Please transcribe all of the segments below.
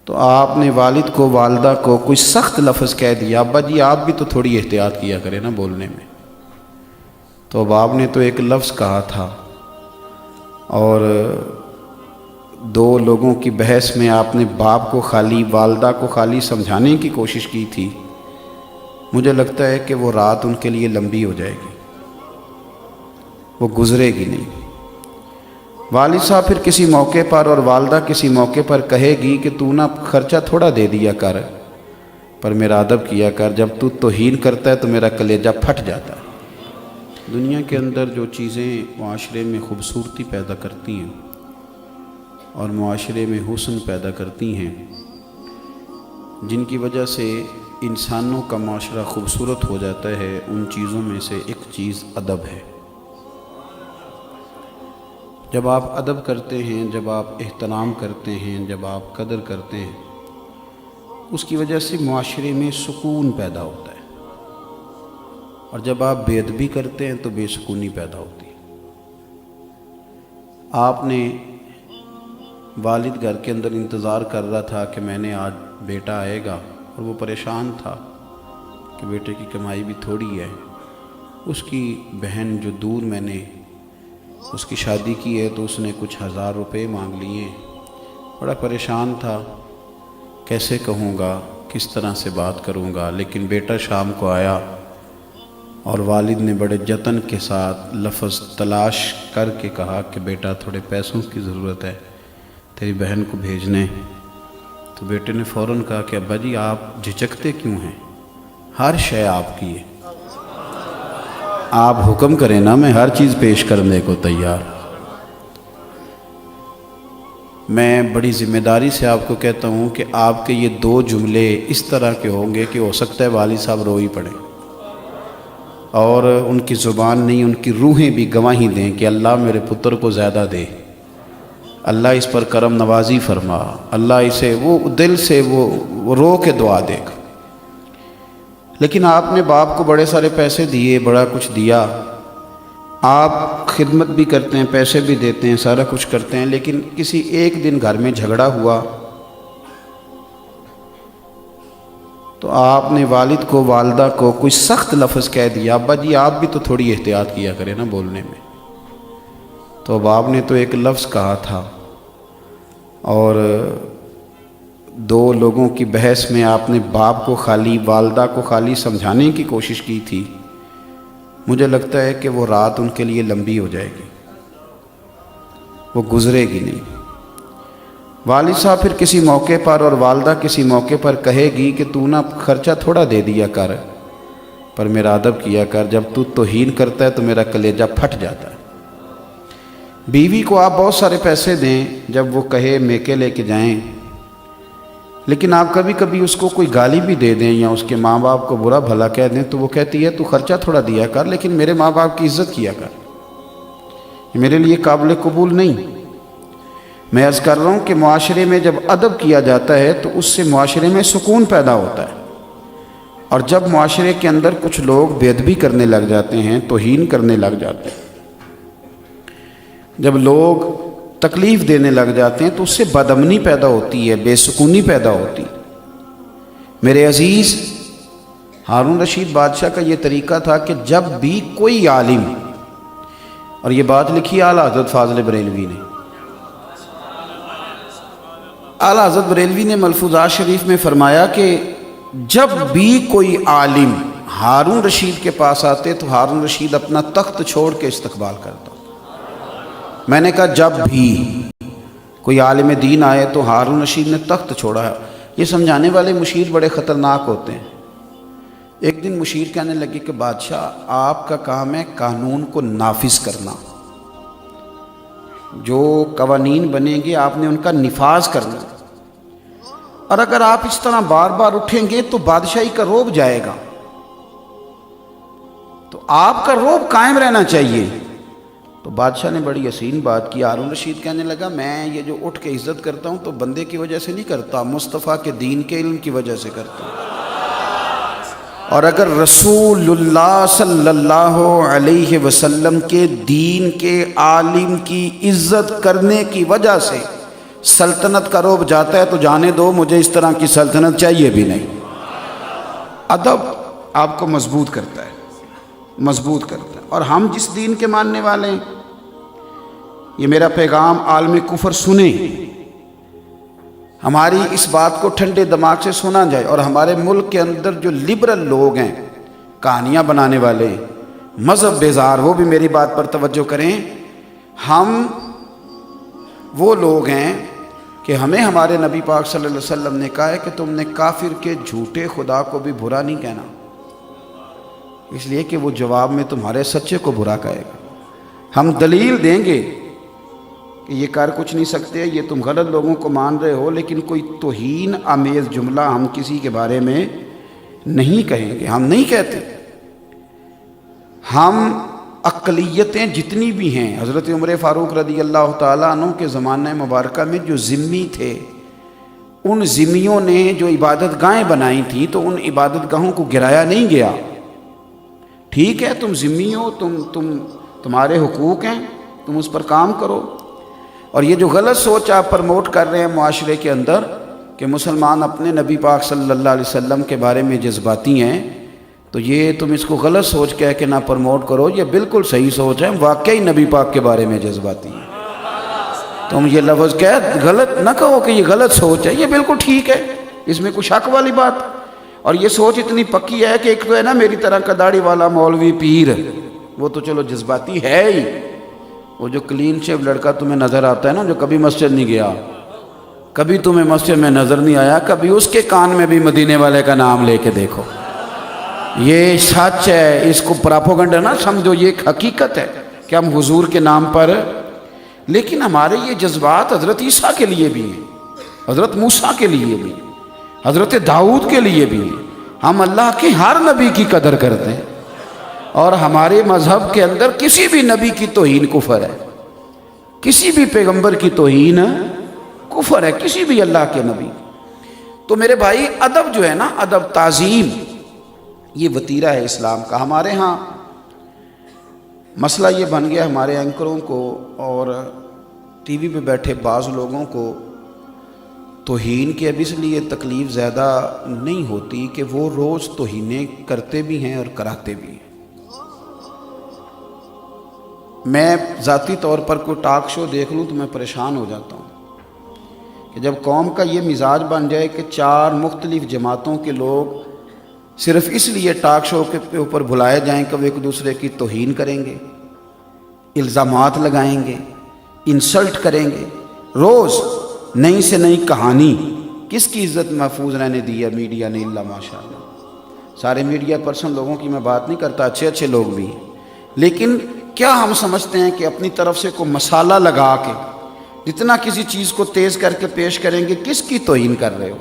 تو آپ نے والد کو والدہ کو کوئی سخت لفظ کہہ دیا، ابا جی آپ بھی تو تھوڑی احتیاط کیا کریں نا بولنے میں۔ تو اب آپ نے تو ایک لفظ کہا تھا اور دو لوگوں کی بحث میں آپ نے باپ کو خالی والدہ کو خالی سمجھانے کی کوشش کی تھی۔ مجھے لگتا ہے کہ وہ رات ان کے لیے لمبی ہو جائے گی، وہ گزرے گی نہیں۔ والد صاحب پھر کسی موقع پر اور والدہ کسی موقع پر کہے گی کہ تو نا خرچہ تھوڑا دے دیا کر، پر میرا ادب کیا کر، جب تو توہین کرتا ہے تو میرا کلیجہ پھٹ جاتا ہے۔ دنیا کے اندر جو چیزیں معاشرے میں خوبصورتی پیدا کرتی ہیں اور معاشرے میں حسن پیدا کرتی ہیں، جن کی وجہ سے انسانوں کا معاشرہ خوبصورت ہو جاتا ہے، ان چیزوں میں سے ایک چیز ادب ہے۔ جب آپ ادب کرتے ہیں، جب آپ احترام کرتے ہیں، جب آپ قدر کرتے ہیں، اس کی وجہ سے معاشرے میں سکون پیدا ہوتا ہے، اور جب آپ بے ادبی کرتے ہیں تو بے سکونی پیدا ہوتی ہے۔ آپ نے والد گھر کے اندر انتظار کر رہا تھا کہ میں نے آج بیٹا آئے گا، اور وہ پریشان تھا کہ بیٹے کی کمائی بھی تھوڑی ہے۔ اس کی بہن جو دور میں نے اس کی شادی کی ہے تو اس نے کچھ 1000 روپے مانگ لیے۔ بڑا پریشان تھا، کیسے کہوں گا، کس طرح سے بات کروں گا، لیکن بیٹا شام کو آیا اور والد نے بڑے جتن کے ساتھ لفظ تلاش کر کے کہا کہ بیٹا تھوڑے پیسوں کی ضرورت ہے تیری بہن کو بھیجنے۔ تو بیٹے نے فوراً کہا کہ ابا جی آپ جھجکتے کیوں ہیں، ہر شے آپ کی ہے، آپ حکم کریں نا، میں ہر چیز پیش کرنے کو تیار۔ میں بڑی ذمہ داری سے آپ کو کہتا ہوں کہ آپ کے یہ 2 جملے اس طرح کے ہوں گے کہ ہو سکتا ہے والد صاحب رو ہی پڑیں، اور ان کی زبان نہیں، ان کی روحیں بھی گواہی دیں کہ اللہ میرے پتر کو زیادہ دے، اللہ اس پر کرم نوازی فرما، اللہ اسے وہ دل سے وہ رو کے دعا دے گا۔ لیکن آپ نے باپ کو بڑے سارے پیسے دیے، بڑا کچھ دیا، آپ خدمت بھی کرتے ہیں، پیسے بھی دیتے ہیں، سارا کچھ کرتے ہیں، لیکن کسی ایک دن گھر میں جھگڑا ہوا تو آپ نے والد کو والدہ کو کوئی سخت لفظ کہہ دیا، ابا جی آپ بھی تو تھوڑی احتیاط کیا کریں نا بولنے میں۔ تو اب آپ نے تو ایک لفظ کہا تھا اور 2 لوگوں کی بحث میں آپ نے باپ کو خالی والدہ کو خالی سمجھانے کی کوشش کی تھی۔ مجھے لگتا ہے کہ وہ رات ان کے لیے لمبی ہو جائے گی، وہ گزرے گی نہیں۔ والد صاحب پھر کسی موقع پر اور والدہ کسی موقع پر کہے گی کہ تو نا خرچہ تھوڑا دے دیا کر، پر میرا ادب کیا کر، جب تو توہین کرتا ہے تو میرا کلیجہ پھٹ جاتا ہے۔ بیوی کو آپ بہت سارے پیسے دیں، جب وہ کہے میکے لے کے جائیں، لیکن آپ کبھی کبھی اس کو کوئی گالی بھی دے دیں یا اس کے ماں باپ کو برا بھلا کہہ دیں تو وہ کہتی ہے تو خرچہ تھوڑا دیا کر، لیکن میرے ماں باپ کی عزت کیا کر، یہ میرے لیے قابل قبول نہیں۔ میں عرض کر رہا ہوں کہ معاشرے میں جب ادب کیا جاتا ہے تو اس سے معاشرے میں سکون پیدا ہوتا ہے، اور جب معاشرے کے اندر کچھ لوگ بے ادبی کرنے لگ جاتے ہیں، توہین کرنے لگ جاتے ہیں، جب لوگ تکلیف دینے لگ جاتے ہیں تو اس سے بدامنی پیدا ہوتی ہے، بے سکونی پیدا ہوتی ہے۔ میرے عزیز، ہارون رشید بادشاہ کا یہ طریقہ تھا کہ جب بھی کوئی عالم، اور یہ بات لکھی اعلیٰ حضرت فاضل بریلوی نے، اعلیٰ حضرت بریلوی نے ملفوظات شریف میں فرمایا کہ جب بھی کوئی عالم ہارون رشید کے پاس آتے تو ہارون رشید اپنا تخت چھوڑ کے استقبال کرتا۔ میں نے کہا جب بھی کوئی عالم دین آئے تو ہارون رشید نے تخت چھوڑا ہے۔ یہ سمجھانے والے مشیر بڑے خطرناک ہوتے ہیں۔ ایک دن مشیر کہنے لگے کہ بادشاہ آپ کا کام ہے قانون کو نافذ کرنا، جو قوانین بنیں گے آپ نے ان کا نفاذ کرنا، اور اگر آپ اس طرح بار بار اٹھیں گے تو بادشاہی کا رعب جائے گا، تو آپ کا رعب قائم رہنا چاہیے۔ تو بادشاہ نے بڑی حسین بات کی۔ ہارون رشید کہنے لگا میں یہ جو اٹھ کے عزت کرتا ہوں تو بندے کی وجہ سے نہیں کرتا، مصطفیٰ کے دین کے علم کی وجہ سے کرتا ہوں، اور اگر رسول اللہ صلی اللہ علیہ وسلم کے دین کے عالم کی عزت کرنے کی وجہ سے سلطنت کا رعب جاتا ہے تو جانے دو، مجھے اس طرح کی سلطنت چاہیے بھی نہیں۔ ادب آپ کو مضبوط کرتا ہے، مضبوط کرتا ہے۔ اور ہم جس دین کے ماننے والے ہیں، یہ میرا پیغام عالم کفر سنیں، ہماری اس بات کو ٹھنڈے دماغ سے سنا جائے۔ اور ہمارے ملک کے اندر جو لبرل لوگ ہیں، کہانیاں بنانے والے، مذہب بیزار، وہ بھی میری بات پر توجہ کریں۔ ہم وہ لوگ ہیں کہ ہمیں ہمارے نبی پاک صلی اللہ علیہ وسلم نے کہا ہے کہ تم نے کافر کے جھوٹے خدا کو بھی برا نہیں کہنا، اس لیے کہ وہ جواب میں تمہارے سچے کو برا کہے گا۔ ہم دلیل دیں گے کہ یہ کر کچھ نہیں سکتے، یہ تم غلط لوگوں کو مان رہے ہو، لیکن کوئی توہین آمیز جملہ ہم کسی کے بارے میں نہیں کہیں گے، ہم نہیں کہتے۔ ہم اقلیتیں جتنی بھی ہیں، حضرت عمر فاروق رضی اللہ تعالیٰ عنہ کے زمانہ مبارکہ میں جو ذمی تھے، ان ذمیوں نے جو عبادت گاہیں بنائی تھیں تو ان عبادت گاہوں کو گرایا نہیں گیا۔ ٹھیک ہے، تم ذمی ہو، تمہارے حقوق ہیں، تم اس پر کام کرو۔ اور یہ جو غلط سوچ آپ پرموٹ کر رہے ہیں معاشرے کے اندر کہ مسلمان اپنے نبی پاک صلی اللہ علیہ وسلم کے بارے میں جذباتی ہیں، تو یہ تم اس کو غلط سوچ کہہ کے نہ پرموٹ کرو، یہ بالکل صحیح سوچ ہے، واقعی نبی پاک کے بارے میں جذباتی ہیں۔ تم یہ لفظ کہہ غلط نہ کہو کہ یہ غلط سوچ ہے، یہ بالکل ٹھیک ہے، اس میں کوئی شک والی بات۔ اور یہ سوچ اتنی پکی ہے کہ ایک تو ہے نا میری طرح کا داڑھی والا مولوی پیر، وہ تو چلو جذباتی ہے ہی، وہ جو کلین شیو لڑکا تمہیں نظر آتا ہے نا، جو کبھی مسجد نہیں گیا، کبھی تمہیں مسجد میں نظر نہیں آیا، کبھی اس کے کان میں بھی مدینے والے کا نام لے کے دیکھو، یہ سچ ہے، اس کو پراپوگنڈا نہ سمجھو، یہ ایک حقیقت ہے کہ ہم حضور کے نام پر، لیکن ہمارے یہ جذبات حضرت عیسیٰ کے لیے بھی ہیں، حضرت موسیٰ کے لیے بھی ہیں، حضرت داؤد کے لیے بھی ہیں۔ ہم اللہ کے ہر نبی کی قدر کرتے ہیں، اور ہمارے مذہب کے اندر کسی بھی نبی کی توہین کفر ہے، کسی بھی پیغمبر کی توہین کفر ہے، کسی بھی اللہ کے نبی۔ تو میرے بھائی، ادب جو ہے نا، ادب، تعظیم، یہ وتیرہ ہے اسلام کا۔ ہمارے ہاں مسئلہ یہ بن گیا، ہمارے اینکروں کو اور ٹی وی پہ بیٹھے بعض لوگوں کو توہین کی اب اس لیے تکلیف زیادہ نہیں ہوتی کہ وہ روز توہینیں کرتے بھی ہیں اور کراتے بھی ہیں۔ میں ذاتی طور پر کوئی ٹاک شو دیکھ لوں تو میں پریشان ہو جاتا ہوں کہ جب قوم کا یہ مزاج بن جائے کہ 4 مختلف جماعتوں کے لوگ صرف اس لیے ٹاک شو کے اوپر بلائے جائیں کہ وہ ایک دوسرے کی توہین کریں گے، الزامات لگائیں گے، انسلٹ کریں گے، روز نئی سے نئی کہانی۔ کس کی عزت محفوظ رہنے دی ہے میڈیا نے؟ اللہ ماشاءاللہ، سارے میڈیا پرسن لوگوں کی میں بات نہیں کرتا، اچھے اچھے لوگ بھی ہیں، لیکن کیا ہم سمجھتے ہیں کہ اپنی طرف سے کوئی مسالہ لگا کے جتنا کسی چیز کو تیز کر کے پیش کریں گے؟ کس کی توہین کر رہے ہو؟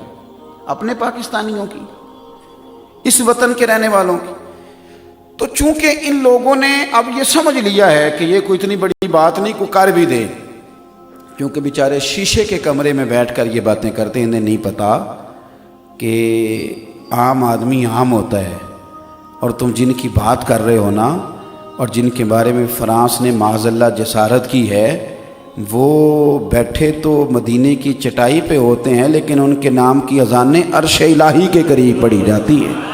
اپنے پاکستانیوں کی، اس وطن کے رہنے والوں کی۔ تو چونکہ ان لوگوں نے اب یہ سمجھ لیا ہے کہ یہ کوئی اتنی بڑی بات نہیں، کو کر بھی دے، کیونکہ بیچارے شیشے کے کمرے میں بیٹھ کر یہ باتیں کرتے ہیں، انہیں نہیں پتا کہ عام آدمی عام ہوتا ہے، اور تم جن کی بات کر رہے ہو نا، اور جن کے بارے میں فرانس نے معاذ اللہ جسارت کی ہے، وہ بیٹھے تو مدینے کی چٹائی پہ ہوتے ہیں، لیکن ان کے نام کی اذانیں عرش الہی کے قریب پڑھی جاتی ہیں۔